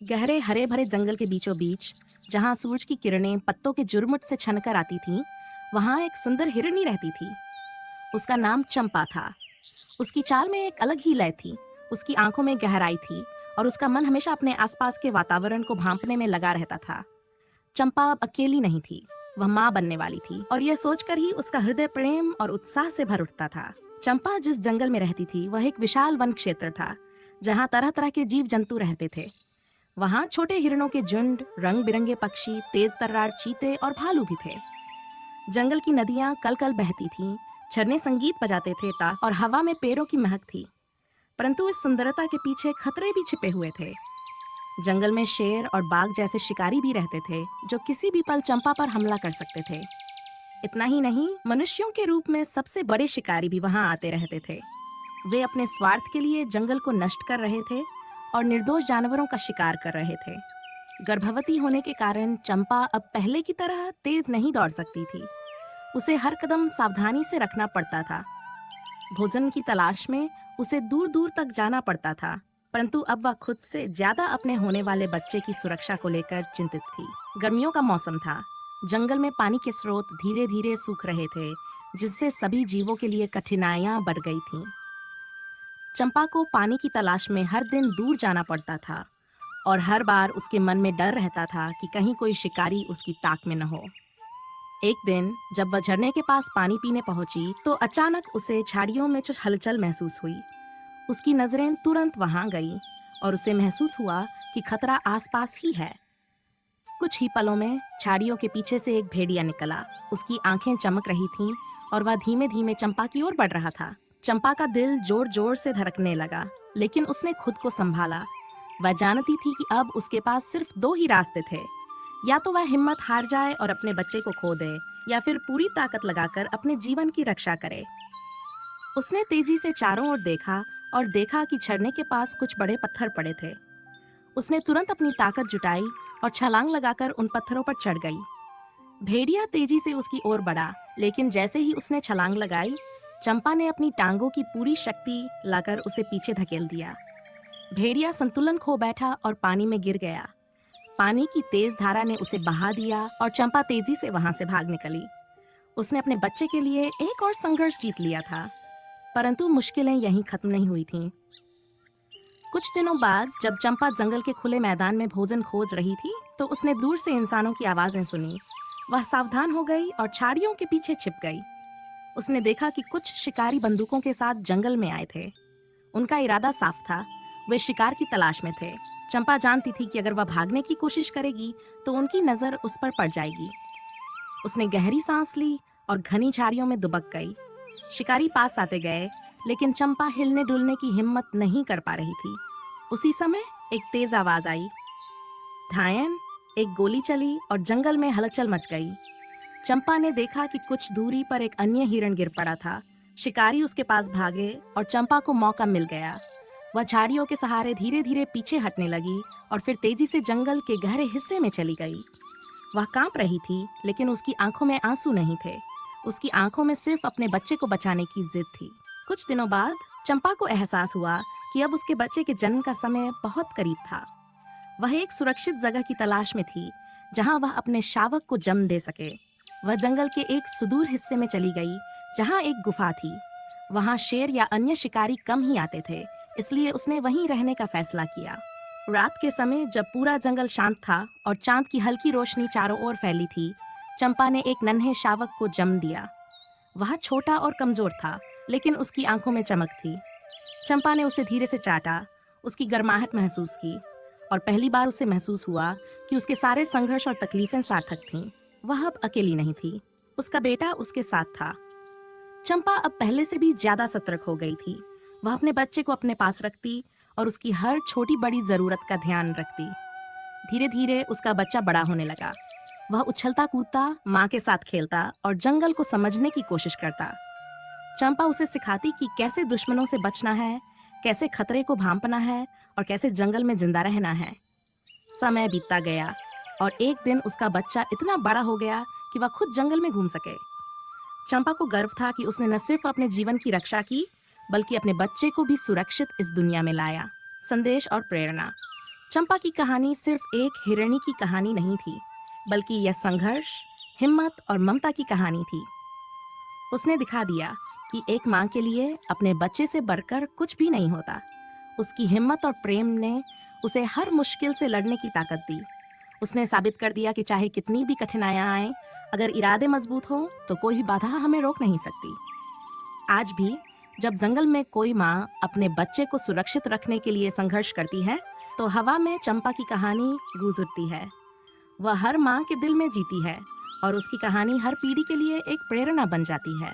गहरे हरे भरे जंगल के बीचों बीच, जहाँ सूरज की किरणें पत्तों के जुर्मुट से छनकर आती थीं, वहाँ एक सुंदर हिरनी रहती थी। उसका नाम चंपा था। उसकी चाल में एक अलग ही लय थी। उसकी आंखों में गहराई थी और उसका मन हमेशा अपने आसपास के वातावरण को भांपने में लगा रहता था। चंपा अब अकेली नहीं थी। वह माँ बनने वाली थी और यह सोचकर ही उसका हृदय प्रेम और उत्साह से भर उठता था। चंपा जिस जंगल में रहती थी वह एक विशाल वन क्षेत्र था, जहाँ तरह तरह के जीव जंतु रहते थे। वहाँ छोटे हिरणों के झुंड, रंग बिरंगे पक्षी, तेज तर्रार चीते और भालू भी थे। जंगल की नदियाँ कल कल बहती थीं, झरने संगीत बजाते थे ता और हवा में पेड़ों की महक थी। परंतु इस सुंदरता के पीछे खतरे भी छिपे हुए थे। जंगल में शेर और बाघ जैसे शिकारी भी रहते थे, जो किसी भी पल चंपा पर हमला कर सकते थे। इतना ही नहीं, मनुष्यों के रूप में सबसे बड़े शिकारी भी वहां आते रहते थे। वे अपने स्वार्थ के लिए जंगल को नष्ट कर रहे थे और निर्दोष जानवरों का शिकार कर रहे थे। गर्भवती होने के कारण चंपा अब पहले की तरह तेज नहीं दौड़ सकती थी। उसे हर कदम सावधानी से रखना पड़ता था। भोजन की तलाश में उसे दूर दूर तक जाना पड़ता था, परंतु अब वह खुद से ज्यादा अपने होने वाले बच्चे की सुरक्षा को लेकर चिंतित थी। गर्मियों का मौसम था। जंगल में पानी के स्रोत धीरे धीरे सूख रहे थे, जिससे सभी जीवों के लिए कठिनाइयां बढ़ गई थीं। चंपा को पानी की तलाश में हर दिन दूर जाना पड़ता था और हर बार उसके मन में डर रहता था कि कहीं कोई शिकारी उसकी ताक में न हो। एक दिन जब वह झरने के पास पानी पीने पहुंची, तो अचानक उसे झाड़ियों में कुछ हलचल महसूस हुई। उसकी नजरें तुरंत वहां गईं और उसे महसूस हुआ कि खतरा आसपास ही है। कुछ ही पलों में झाड़ियों के पीछे से एक भेड़िया निकला। उसकी आंखें चमक रही थीं और वह धीमे धीमे चंपा की ओर बढ़ रहा था। चंपा का दिल जोर जोर से धड़कने लगा, लेकिन उसने खुद को संभाला। वह जानती थी कि अब उसके पास सिर्फ दो ही रास्ते थे। या तो वह हिम्मत हार जाए और अपने बच्चे को खो दे, या फिर पूरी ताकत लगाकर अपने जीवन की रक्षा करे। उसने तेजी से चारों ओर देखा और देखा कि झरने के पास कुछ बड़े पत्थर पड़े थे। उसने तुरंत अपनी ताकत जुटाई और छलांग लगाकर उन पत्थरों पर चढ़ गई। भेड़िया तेजी से उसकी ओर बढ़ा, लेकिन जैसे ही उसने छलांग लगाई, चंपा ने अपनी टांगों की पूरी शक्ति लाकर उसे पीछे धकेल दिया। भेड़िया संतुलन खो बैठा और पानी में गिर गया। पानी की तेज धारा ने उसे बहा दिया और चंपा तेजी से वहां से भाग निकली। उसने अपने बच्चे के लिए एक और संघर्ष जीत लिया था, परंतु मुश्किलें यहीं खत्म नहीं हुई थीं। कुछ दिनों बाद जब चंपा जंगल के खुले मैदान में भोजन खोज रही थी, तो उसने दूर से इंसानों की आवाजें सुनी। वह सावधान हो गई और झाड़ियों के पीछे छिप गई। उसने देखा कि कुछ शिकारी बंदूकों के साथ जंगल में आए थे। उनका इरादा साफ था, वे शिकार की तलाश में थे। चंपा जानती थी कि अगर वह भागने की कोशिश करेगी तो उनकी नजर उस पर पड़ जाएगी। उसने गहरी सांस ली और घनी झाड़ियों में दुबक गई। शिकारी पास आते गए, लेकिन चंपा हिलने डुलने की हिम्मत नहीं कर पा रही थी। उसी समय एक तेज आवाज आई, धायन। एक गोली चली और जंगल में हलचल मच गई। चंपा ने देखा कि कुछ दूरी पर एक अन्य हिरण गिर पड़ा था। शिकारी उसके पास भागे और चंपा को मौका मिल गया। वह झाड़ियों के सहारे धीरे धीरे पीछे हटने लगी और फिर तेजी से जंगल के गहरे हिस्से में चली गई। वह कांप रही थी, लेकिन उसकी आंखों में आंसू नहीं थे। उसकी आंखों में सिर्फ अपने बच्चे को बचाने की जिद थी। कुछ दिनों बाद चंपा को एहसास हुआ कि अब उसके बच्चे के जन्म का समय बहुत करीब था। वह एक सुरक्षित जगह की तलाश में थी, जहां वह अपने शावक को जन्म दे सके। वह जंगल के एक सुदूर हिस्से में चली गई, जहां एक गुफा थी। वहां शेर या अन्य शिकारी कम ही आते थे, इसलिए उसने वहीं रहने का फैसला किया। रात के समय जब पूरा जंगल शांत था और चांद की हल्की रोशनी चारों ओर फैली थी, चंपा ने एक नन्हे शावक को जन्म दिया। वह छोटा और कमजोर था, लेकिन उसकी आंखों में चमक थी। चंपा ने उसे धीरे से चाटा, उसकी गर्माहट महसूस की, और पहली बार उसे महसूस हुआ कि उसके सारे संघर्ष और तकलीफें सार्थक थीं। वह अब अकेली नहीं थी, उसका बेटा उसके साथ था। चंपा अब पहले से भी ज्यादा सतर्क हो गई थी। वह अपने बच्चे को अपने पास रखती और उसकी हर छोटी बड़ी जरूरत का ध्यान रखती। धीरे धीरे उसका बच्चा बड़ा होने लगा। वह उछलता कूदता, माँ के साथ खेलता और जंगल को समझने की कोशिश करता। चंपा उसे सिखाती कि कैसे दुश्मनों से बचना है, कैसे खतरे को भांपना है और कैसे जंगल में जिंदा रहना है। समय बीतता गया और एक दिन उसका बच्चा इतना बड़ा हो गया कि वह खुद जंगल में घूम सके। चंपा को गर्व था कि उसने न सिर्फ अपने जीवन की रक्षा की, बल्कि अपने बच्चे को भी सुरक्षित इस दुनिया में लाया। संदेश और प्रेरणा। चंपा की कहानी सिर्फ एक हिरणी की कहानी नहीं थी, बल्कि यह संघर्ष, हिम्मत और ममता की कहानी थी। उसने दिखा दिया कि एक माँ के लिए अपने बच्चे से बढ़कर कुछ भी नहीं होता। उसकी हिम्मत और प्रेम ने उसे हर मुश्किल से लड़ने की ताकत दी। उसने साबित कर दिया कि चाहे कितनी भी कठिनाइयां आए, अगर इरादे मजबूत हो तो कोई भी बाधा हमें रोक नहीं सकती। आज भी जब जंगल में कोई माँ अपने बच्चे को सुरक्षित रखने के लिए संघर्ष करती है, तो हवा में चंपा की कहानी गूंज उठती है। वह हर माँ के दिल में जीती है और उसकी कहानी हर पीढ़ी के लिए एक प्रेरणा बन जाती है।